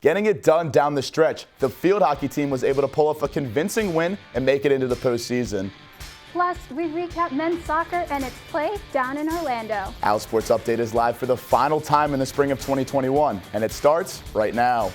Getting it done down the stretch, the field hockey team was able to pull off a convincing win and make it into the postseason. Plus, we recap men's soccer and its play down in Orlando. OwlSports Update is live for the final time in the spring of 2021, and it starts right now.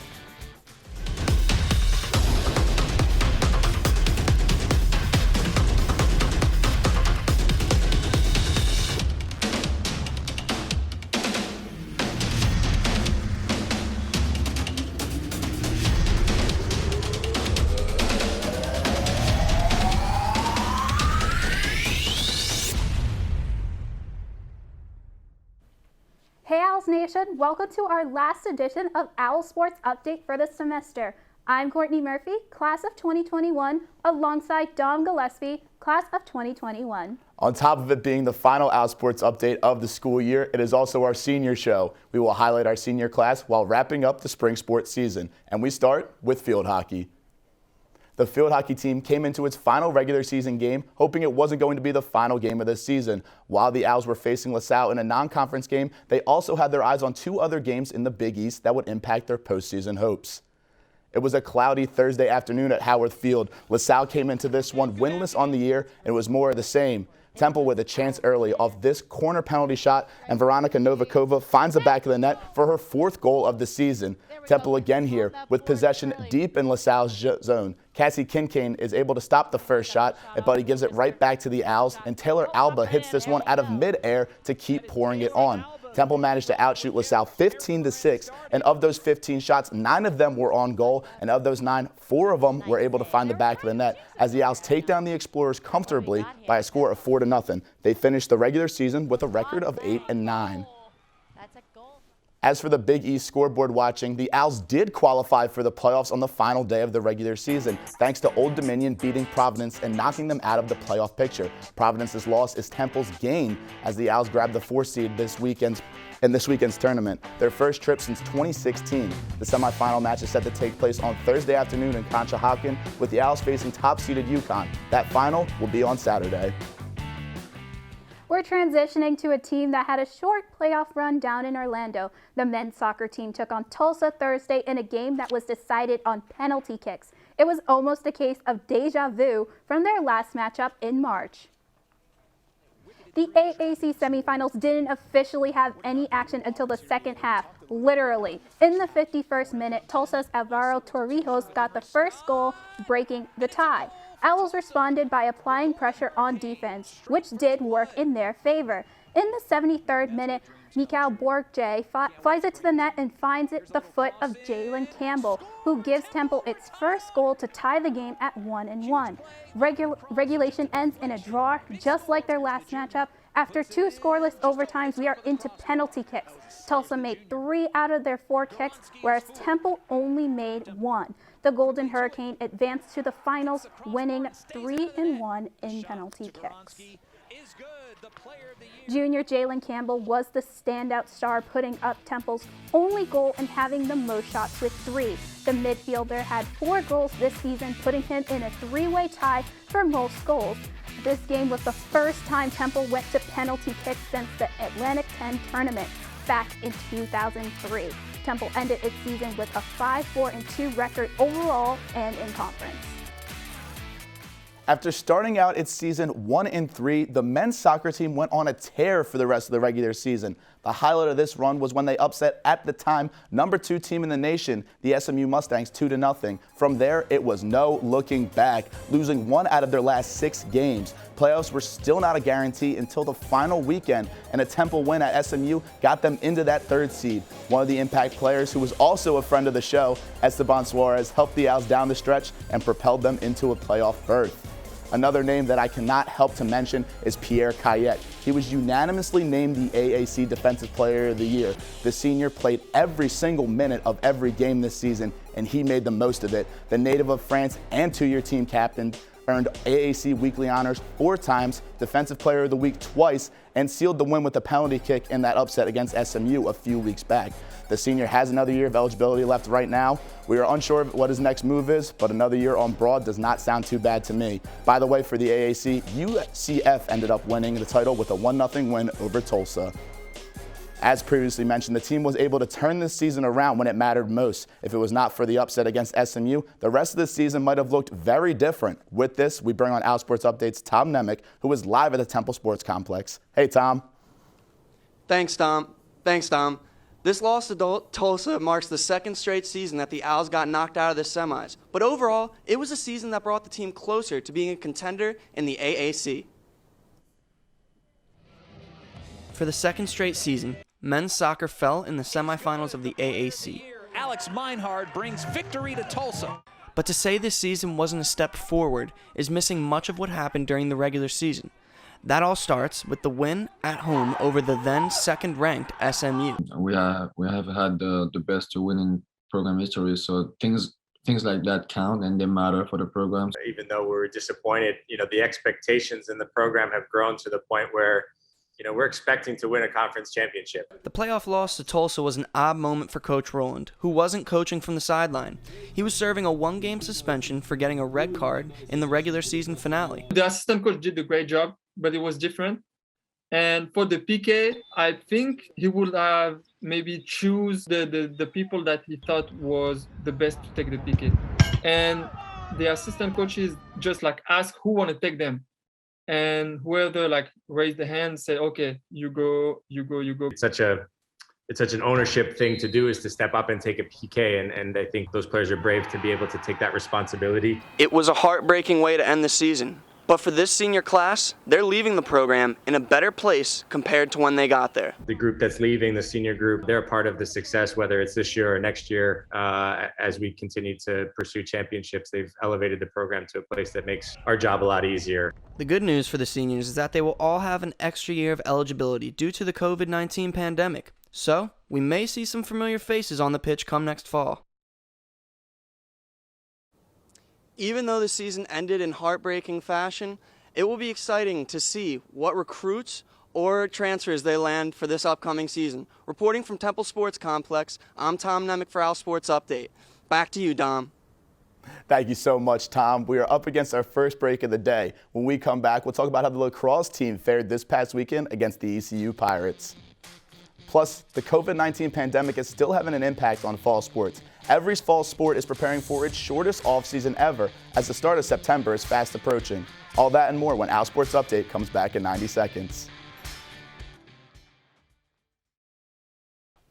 Hey Owls Nation, welcome to our last edition of OwlSports Update for the semester. I'm Courtney Murphy, class of 2021, alongside Dom Gillespie, class of 2021. On top of it being the final OwlSports Update of the school year, it is also our senior show. We will highlight our senior class while wrapping up the spring sports season, and we start with field hockey. The field hockey team came into its final regular season game hoping it wasn't going to be the final game of the season. While the Owls were facing LaSalle in a non-conference game, they also had their eyes on two other games in the Big East that would impact their postseason hopes. It was a cloudy Thursday afternoon at Howard Field. LaSalle came into this one winless on the year, and it was more of the same. Temple with a chance early off this corner penalty shot, and Veronica Novikova finds the back of the net for her fourth goal of the season. Temple again here with possession deep in LaSalle's zone. Cassie Kincaid is able to stop the first shot, but he gives it right back to the Owls, and Taylor Alba hits this one out of midair to keep pouring it on. Temple managed to outshoot LaSalle 15-6, and of those 15 shots, 9 of them were on goal, and of those 9, 4 of them were able to find the back of the net as the Owls take down the Explorers comfortably by a score of 4-0. They finished the regular season with a record of 8-9. As for the Big East scoreboard watching, the Owls did qualify for the playoffs on the final day of the regular season, thanks to Old Dominion beating Providence and knocking them out of the playoff picture. Providence's loss is Temple's gain as the Owls grabbed the 4th seed in this weekend's tournament, their first trip since 2016. The semifinal match is set to take place on Thursday afternoon in Conshohocken, with the Owls facing top-seeded UConn. That final will be on Saturday. We're transitioning to a team that had a short playoff run down in Orlando. The men's soccer team took on Tulsa Thursday in a game that was decided on penalty kicks. It was almost a case of deja vu from their last matchup in March. The AAC semifinals didn't officially have any action until the second half, literally. In the 51st minute, Tulsa's Alvaro Torrijos got the first goal, breaking the tie. Owls responded by applying pressure on defense, which did work in their favor. In the 73rd minute, Mikael Borgje flies it to the net and finds it the foot of Jaylen Campbell, who gives Temple its first goal to tie the game at 1-1. Regulation ends in a draw, just like their last matchup. After 2 scoreless overtimes, we are into penalty kicks. Tulsa made 3 out of their 4 kicks, whereas Temple only made 1. The Golden Hurricane advanced to the finals, winning 3-1 in penalty kicks. Junior Jaylen Campbell was the standout star, putting up Temple's only goal and having the most shots with 3. The midfielder had 4 goals this season, putting him in a 3-way tie for most goals. This game was the first time Temple went to penalty kicks since the Atlantic 10 tournament back in 2003. Temple ended its season with a 5-4-2 record overall and in conference. After starting out its season 1-3, the men's soccer team went on a tear for the rest of the regular season. The highlight of this run was when they upset, at the time, number 2 team in the nation, the SMU Mustangs, 2-0. From there, it was no looking back, losing 1 out of their last 6 games. Playoffs were still not a guarantee until the final weekend, and a Temple win at SMU got them into that 3rd seed. One of the impact players, who was also a friend of the show, Esteban Suarez, helped the Owls down the stretch and propelled them into a playoff berth. Another name that I cannot help to mention is Pierre Cayette. He was unanimously named the AAC Defensive Player of the Year. The senior played every single minute of every game this season, and he made the most of it. The native of France and 2-year team captain earned AAC weekly honors 4 times, Defensive Player of the Week twice, and sealed the win with a penalty kick in that upset against SMU a few weeks back. The senior has another year of eligibility left right now. We are unsure of what his next move is, but another year on Broad does not sound too bad to me. By the way, for the AAC, UCF ended up winning the title with a 1-0 win over Tulsa. As previously mentioned, the team was able to turn this season around when it mattered most. If it was not for the upset against SMU, the rest of the season might have looked very different. With this, we bring on OwlSports Update's Tom Nemec, who is live at the Temple Sports Complex. Hey, Tom. Thanks, Tom. This loss to Tulsa marks the second straight season that the Owls got knocked out of the semis. But overall, it was a season that brought the team closer to being a contender in the AAC. For the second straight season, men's soccer fell in the semifinals of the AAC. Alex Meinhard brings victory to Tulsa. But to say this season wasn't a step forward is missing much of what happened during the regular season. That all starts with the win at home over the then second-ranked SMU. We have had the best winning program history, so things like that count and they matter for the program. Even though we were disappointed, the expectations in the program have grown to the point where we're expecting to win a conference championship. The playoff loss to Tulsa was an odd moment for Coach Rowland, who wasn't coaching from the sideline. He was serving a one-game suspension for getting a red card in the regular season finale. The assistant coach did a great job, but it was different. And for the PK, I think he would have maybe choose the people that he thought was the best to take the PK. And the assistant coaches just ask who want to take them. And whoever raised the hand said, okay, you go. It's such an ownership thing to do, is to step up and take a PK. And I think those players are brave to be able to take that responsibility. It was a heartbreaking way to end the season. But for this senior class, they're leaving the program in a better place compared to when they got there. The group that's leaving, the senior group, they're a part of the success, whether it's this year or next year. As we continue to pursue championships, they've elevated the program to a place that makes our job a lot easier. The good news for the seniors is that they will all have an extra year of eligibility due to the COVID-19 pandemic. So, we may see some familiar faces on the pitch come next fall. Even though the season ended in heartbreaking fashion, it will be exciting to see what recruits or transfers they land for this upcoming season. Reporting from Temple Sports Complex, I'm Tom Nemec for OwlSports Update. Back to you, Dom. Thank you so much, Tom. We are up against our first break of the day. When we come back, we'll talk about how the lacrosse team fared this past weekend against the ECU Pirates. Plus, the COVID-19 pandemic is still having an impact on fall sports. Every fall sport is preparing for its shortest offseason ever, as the start of September is fast approaching. All that and more when OwlSports Update comes back in 90 seconds.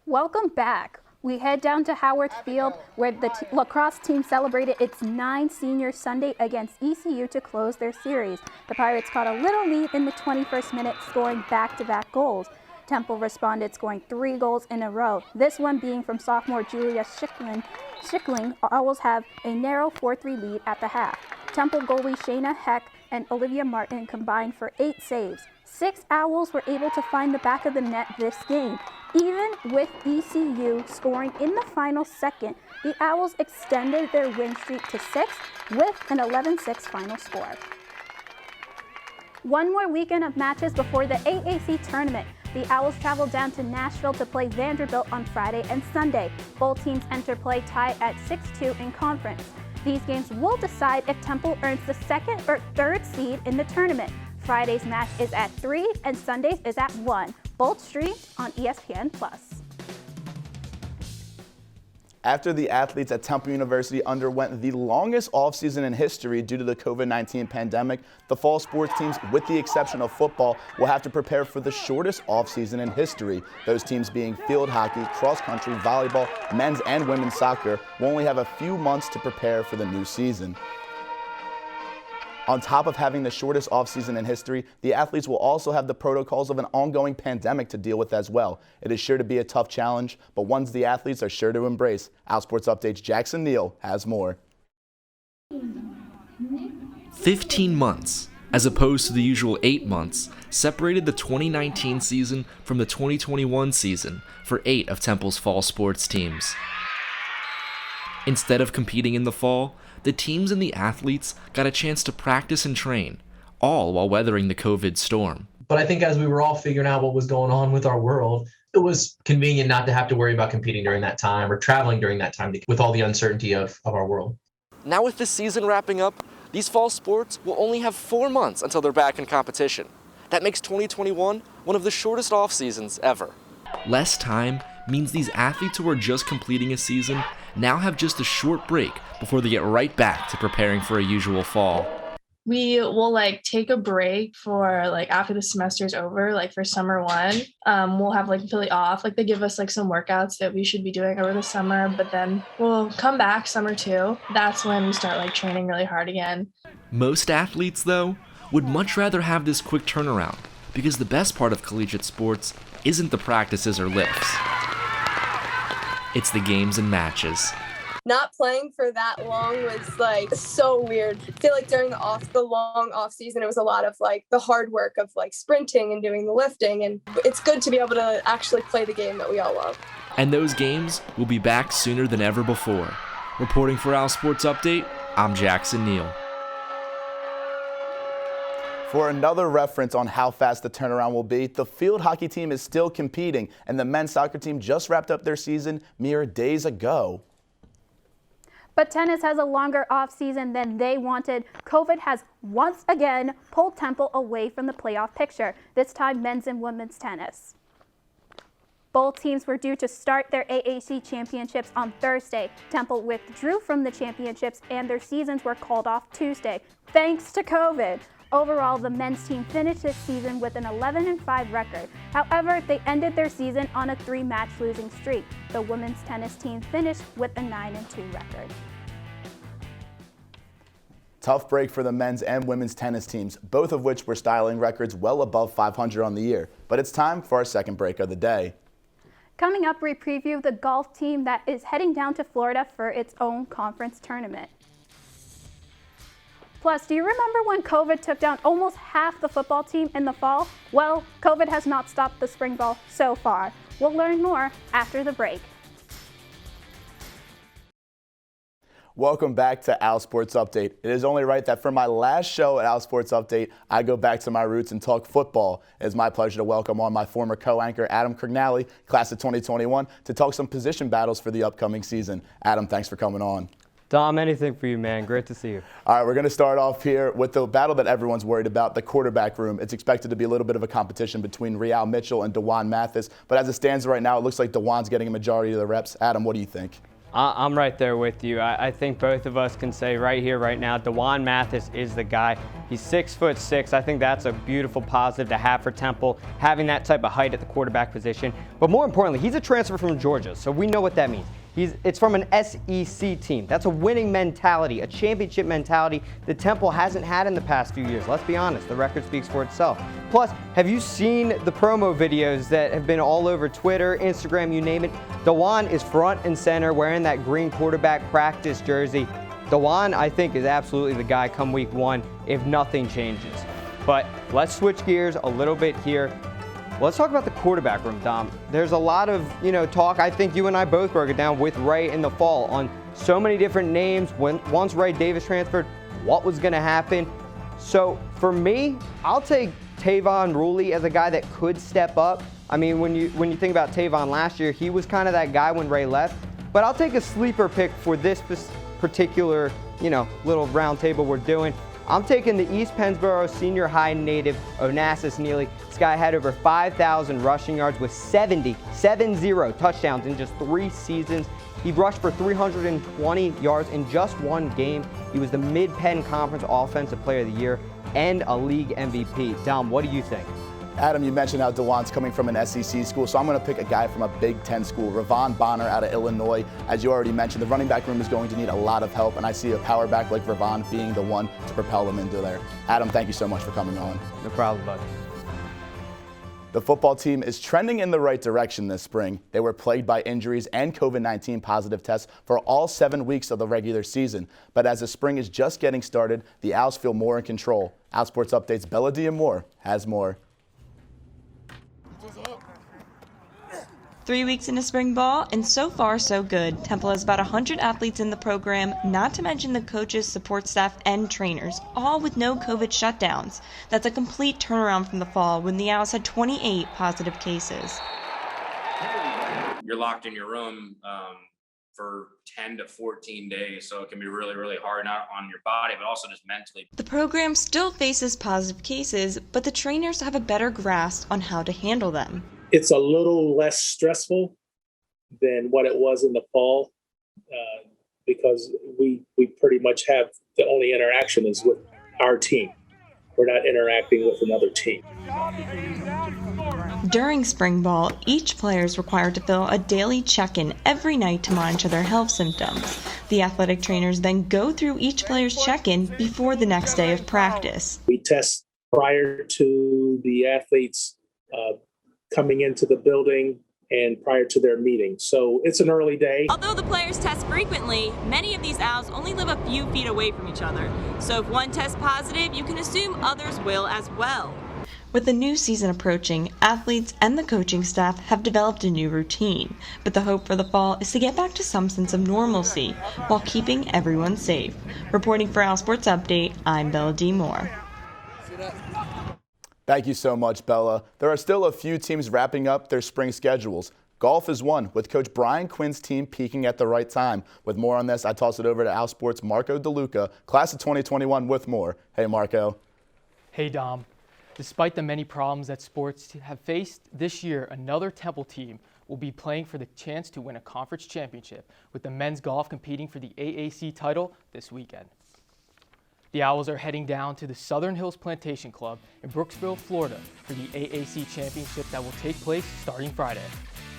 Welcome back. We head down to Howard Field, where the lacrosse team celebrated its 9th senior Sunday against ECU to close their series. The Pirates caught a little lead in the 21st minute, scoring back-to-back goals. Temple responded, scoring 3 goals in a row, this one being from sophomore Julia Schickling. Owls have a narrow 4-3 lead at the half. Temple goalie Shayna Heck and Olivia Martin combined for 8 saves. 6 Owls were able to find the back of the net this game. Even with ECU scoring in the final second, the Owls extended their win streak to 6 with an 11-6 final score. One more weekend of matches before the AAC tournament. The Owls traveled down to Nashville to play Vanderbilt on Friday and Sunday. Both teams enter play tied at 6-2 in conference. These games will decide if Temple earns the 2nd or 3rd seed in the tournament. Friday's match is at 3 and Sunday's is at 1. Both streamed on ESPN+. After the athletes at Temple University underwent the longest offseason in history due to the COVID-19 pandemic, the fall sports teams, with the exception of football, will have to prepare for the shortest offseason in history. Those teams being field hockey, cross country, volleyball, men's and women's soccer will only have a few months to prepare for the new season. On top of having the shortest offseason in history, the athletes will also have the protocols of an ongoing pandemic to deal with as well. It is sure to be a tough challenge, but ones the athletes are sure to embrace. OwlSports Update's Jackson Neal has more. 15 months, as opposed to the usual 8 months, separated the 2019 season from the 2021 season for 8 of Temple's fall sports teams. Instead of competing in the fall, the teams and the athletes got a chance to practice and train, all while weathering the COVID storm. But I think as we were all figuring out what was going on with our world, it was convenient not to have to worry about competing during that time or traveling during that time with all the uncertainty of our world. Now with this season wrapping up, these fall sports will only have 4 months until they're back in competition. That makes 2021 one of the shortest off seasons ever. Less time means these athletes who are just completing a season now have just a short break before they get right back to preparing for a usual fall. We will take a break for after the semester's over, for summer one. We'll have completely off. They give us some workouts that we should be doing over the summer, but then we'll come back summer two. That's when we start training really hard again. Most athletes, though, would much rather have this quick turnaround because the best part of collegiate sports isn't the practices or lifts. It's the games and matches. Not playing for that long was so weird. I feel during the long off season, it was a lot of the hard work of sprinting and doing the lifting, and it's good to be able to actually play the game that we all love. And those games will be back sooner than ever before. Reporting for OwlSports Update, I'm Jackson Neal. For another reference on how fast the turnaround will be, the field hockey team is still competing, and the men's soccer team just wrapped up their season mere days ago. But tennis has a longer off-season than they wanted. COVID has once again pulled Temple away from the playoff picture, this time men's and women's tennis. Both teams were due to start their AAC championships on Thursday. Temple withdrew from the championships and their seasons were called off Tuesday, thanks to COVID. Overall, the men's team finished this season with an 11-5 record. However, they ended their season on a 3-match losing streak. The women's tennis team finished with a 9-2 record. Tough break for the men's and women's tennis teams, both of which were styling records well above 500 on the year. But it's time for our second break of the day. Coming up, we preview the golf team that is heading down to Florida for its own conference tournament. Plus, do you remember when COVID took down almost half the football team in the fall? Well, COVID has not stopped the spring ball so far. We'll learn more after the break. Welcome back to OwlSports Update. It is only right that for my last show at OwlSports Update, I go back to my roots and talk football. It is my pleasure to welcome on my former co-anchor, Adam Crignali, class of 2021, to talk some position battles for the upcoming season. Adam, thanks for coming on. Dom, anything for you, man. Great to see you. All right, we're going to start off here with the battle that everyone's worried about, the quarterback room. It's expected to be a little bit of a competition between Real Mitchell and DeJuan Mathis, but as it stands right now, it looks like DeJuan's getting a majority of the reps. Adam, what do you think? I'm right there with you. I think both of us can say right here, right now, DeJuan Mathis is the guy. He's 6'6". I think that's a beautiful positive to have for Temple, having that type of height at the quarterback position. But more importantly, he's a transfer from Georgia, so we know what that means. It's from an SEC team. That's a winning mentality, a championship mentality that Temple hasn't had in the past few years. Let's be honest, the record speaks for itself. Plus, have you seen the promo videos that have been all over Twitter, Instagram, you name it? DeJuan is front and center wearing that green quarterback practice jersey. DeJuan, I think, is absolutely the guy come week one if nothing changes. But let's switch gears a little bit here. Let's talk about the quarterback room, Dom. There's a lot of, talk. I think you and I both broke it down with Ray in the fall on so many different names. Once Ray Davis transferred, what was going to happen? So for me, I'll take Tavon Ruley as a guy that could step up. I mean, when you think about Tavon last year, he was kind of that guy when Ray left. But I'll take a sleeper pick for this particular, little round table we're doing. I'm taking the East Pennsboro senior high native Onassis Neely. This guy had over 5,000 rushing yards with 70 touchdowns in just 3 seasons. He rushed for 320 yards in just 1 game. He was the Mid-Penn Conference Offensive Player of the Year and a league MVP. Dom, what do you think? Adam, you mentioned how DeJuan's coming from an SEC school, so I'm going to pick a guy from a Big Ten school, Ravon Bonner out of Illinois. As you already mentioned, the running back room is going to need a lot of help, and I see a power back like Ravon being the one to propel them into there. Adam, thank you so much for coming on. No problem, bud. The football team is trending in the right direction this spring. They were plagued by injuries and COVID-19 positive tests for all 7 weeks of the regular season. But as the spring is just getting started, the Owls feel more in control. OwlSports Update's Bella Diamore has more. 3 weeks into spring ball, and so far so good. Temple has about 100 athletes in the program, not to mention the coaches, support staff, and trainers, all with no COVID shutdowns. That's a complete turnaround from the fall when the Owls had 28 positive cases. You're locked in your room for 10 to 14 days, so it can be really, really hard, not on your body, but also just mentally. The program still faces positive cases, but the trainers have a better grasp on how to handle them. It's a little less stressful than what it was in the fall because we pretty much have the only interaction is with our team. We're not interacting with another team. During spring ball, each player is required to fill a daily check-in every night to monitor their health symptoms. The athletic trainers then go through each player's check-in before the next day of practice. We test prior to the athletes coming into the building and prior to their meeting. So it's an early day. Although the players test frequently, many of these owls only live a few feet away from each other. So if one tests positive, you can assume others will as well. With the new season approaching, athletes and the coaching staff have developed a new routine, but the hope for the fall is to get back to some sense of normalcy while keeping everyone safe. Reporting for OwlSports Update, I'm Bella D. Moore. Thank you so much, Bella. There are still a few teams wrapping up their spring schedules. Golf is one, with Coach Brian Quinn's team peaking at the right time. With more on this, I toss it over to OwlSports' Marco DeLuca, class of 2021 with more. Hey, Marco. Hey, Dom. Despite the many problems that sports have faced this year, another Temple team will be playing for the chance to win a conference championship, with the men's golf competing for the AAC title this weekend. The Owls are heading down to the Southern Hills Plantation Club in Brooksville, Florida for the AAC championship that will take place starting Friday.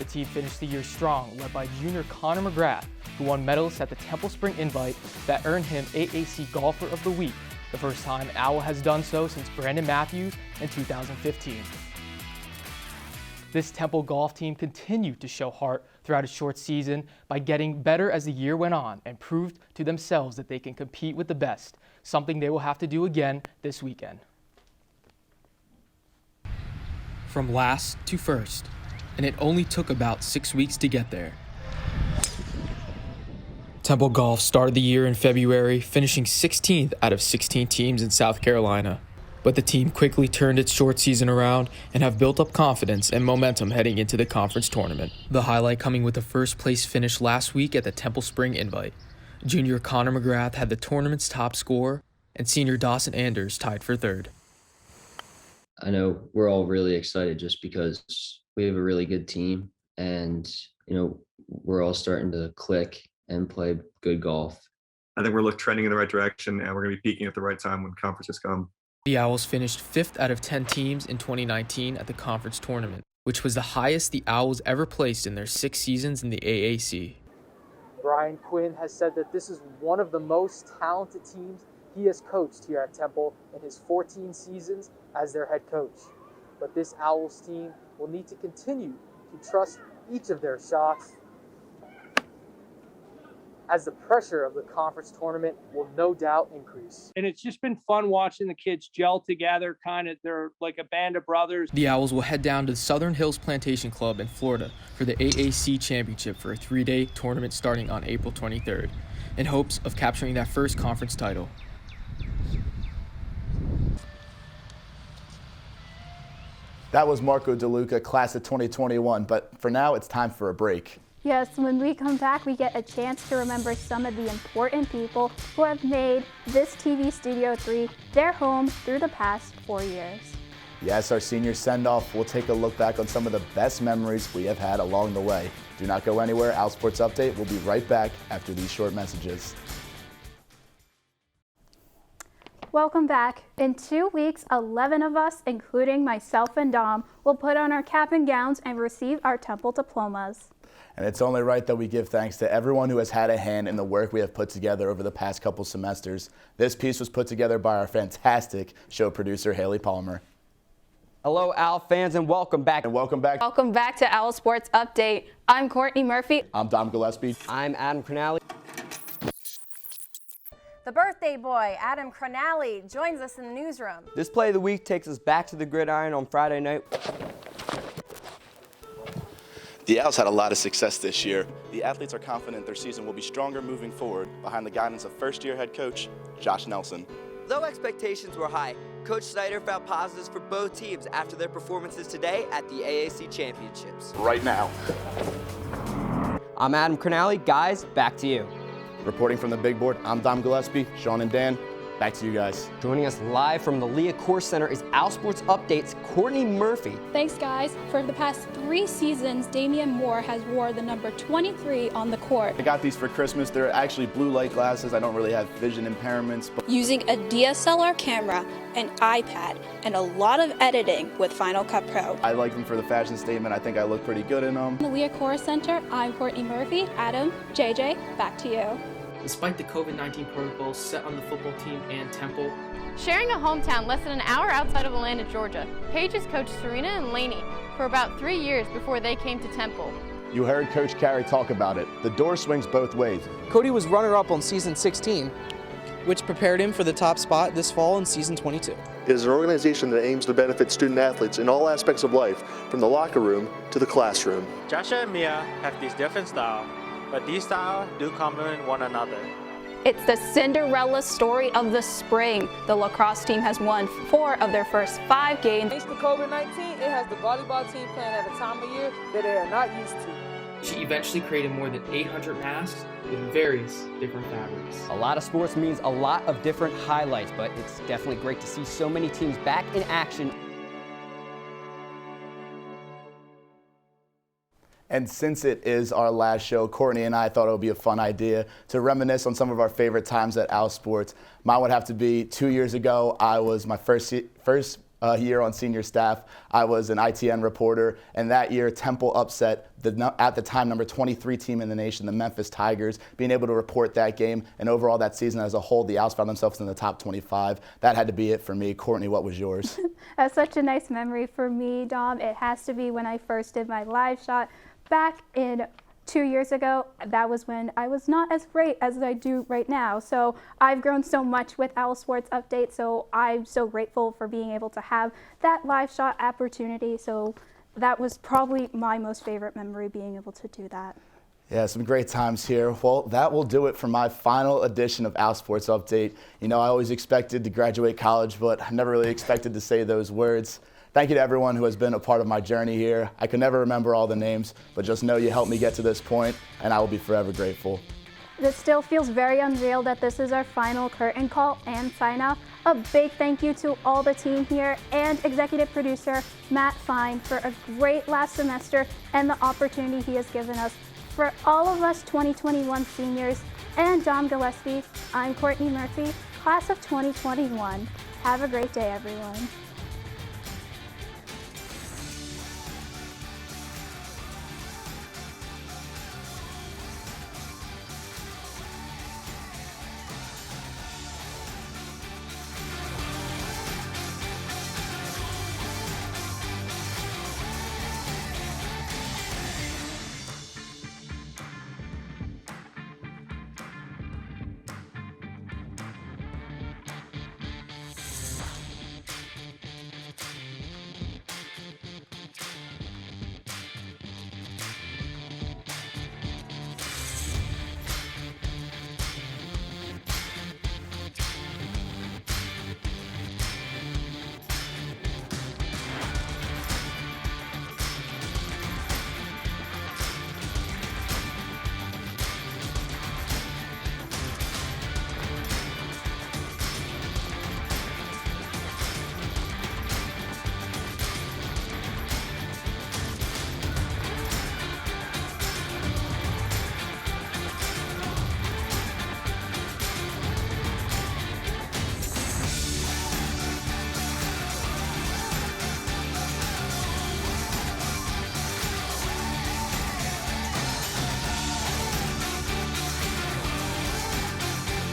The team finished the year strong, led by junior Connor McGrath, who won medals at the Temple Spring Invite that earned him AAC Golfer of the Week, the first time an Owl has done so since Brandon Matthews in 2015. This Temple golf team continued to show heart throughout a short season by getting better as the year went on and proved to themselves that they can compete with the best, something they will have to do again this weekend. From last to first, and it only took about 6 weeks to get there. Temple Golf started the year in February, finishing 16th out of 16 teams in South Carolina. But the team quickly turned its short season around and have built up confidence and momentum heading into the conference tournament. The highlight coming with the first place finish last week at the Temple Spring Invite. Junior Connor McGrath had the tournament's top score, and senior Dawson Anders tied for third. I know we're all really excited just because we have a really good team, and we're all starting to click and play good golf. I think we're trending in the right direction, and we're going to be peaking at the right time when conferences come. The Owls finished 5th out of 10 teams in 2019 at the conference tournament, which was the highest the Owls ever placed in their 6 seasons in the AAC. Brian Quinn has said that this is one of the most talented teams he has coached here at Temple in his 14 seasons as their head coach. But this Owls team will need to continue to trust each of their shots, as the pressure of the conference tournament will no doubt increase. And it's just been fun watching the kids gel together, they're like a band of brothers. The Owls will head down to the Southern Hills Plantation Club in Florida for the AAC Championship for a 3-day tournament starting on April 23rd, in hopes of capturing that first conference title. That was Marco DeLuca, class of 2021, but for now it's time for a break. Yes, when we come back, we get a chance to remember some of the important people who have made this TV Studio 3 their home through the past 4 years. Yes, our senior send-off will take a look back on some of the best memories we have had along the way. Do not go anywhere. OwlSports Update will be right back after these short messages. Welcome back. In 2 weeks, 11 of us, including myself and Dom, will put on our cap and gowns and receive our Temple diplomas. And it's only right that we give thanks to everyone who has had a hand in the work we have put together over the past couple semesters. This piece was put together by our fantastic show producer, Haley Palmer. Hello, Owl fans, and welcome back. Welcome back to OwlSports Update. I'm Courtney Murphy. I'm Dom Gillespie. I'm Adam Cronally. The birthday boy, Adam Cronally, joins us in the newsroom. This play of the week takes us back to the gridiron on Friday night. The Owls had a lot of success this year. The athletes are confident their season will be stronger moving forward behind the guidance of first-year head coach Josh Nelson. Though expectations were high, Coach Snyder found positives for both teams after their performances today at the AAC Championships. Right now. I'm Adam Cronally. Guys, back to you. Reporting from the big board, I'm Dom Gillespie. Sean and Dan, back Back to you guys. Joining us live from the Leah Core Center is OwlSports Update's Courtney Murphy. Thanks, guys. For the past 3 seasons, Damian Moore has wore the number 23 on the court. I got these for Christmas. They're actually blue light glasses. I don't really have vision impairments. But using a DSLR camera, an iPad, and a lot of editing with Final Cut Pro. I like them for the fashion statement. I think I look pretty good in them. The Leah Core Center, I'm Courtney Murphy. Adam, JJ, back to you. Despite the COVID-19 protocols set on the football team and Temple, Sharing a hometown less than an hour outside of Atlanta, Georgia, Pages coached Serena and Laney for about 3 years before they came to Temple. You heard Coach Carey talk about it. The door swings both ways. Cody was runner-up on season 16, which prepared him for the top spot this fall in season 22. It is an organization that aims to benefit student athletes in all aspects of life, from the locker room to the classroom. Joshua and Mia have these different styles, but these styles do complement one another. It's the Cinderella story of the spring. The lacrosse team has won 4 of their first 5 games. Thanks to COVID-19, it has the volleyball team playing at a time of year that they are not used to. she eventually created more than 800 masks with various different fabrics. A lot of sports means a lot of different highlights, but it's definitely great to see so many teams back in action. And since it is our last show, Courtney and I thought it would be a fun idea to reminisce on some of our favorite times at OwlSports. Mine would have to be 2 years ago. I was my first year on senior staff. I was an ITN reporter, and that year Temple upset the at the time number 23 team in the nation, the Memphis Tigers. Being able to report that game and overall that season as a whole, the Owls found themselves in the top 25. That had to be it for me. Courtney, what was yours? That's such a nice memory for me, Dom. It has to be when I first did my live shot back in 2 years ago. That was when I was not as great as I do right now. So I've grown so much with OwlSports Update, so I'm so grateful for being able to have that live shot opportunity. So that was probably my most favorite memory, being able to do that. Yeah, some great times here. Well, that will do it for my final edition of OwlSports Update. You know, I always expected to graduate college, but I never really expected to say those words. Thank you to everyone who has been a part of my journey here. I could never remember all the names, but just know you helped me get to this point, and I will be forever grateful. It still feels very unreal that this is our final curtain call and sign off. A big thank you to all the team here and executive producer Matt Fine for a great last semester and the opportunity he has given us. For all of us 2021 seniors and Dom Gillespie, I'm Courtney Murphy, class of 2021. Have a great day, everyone.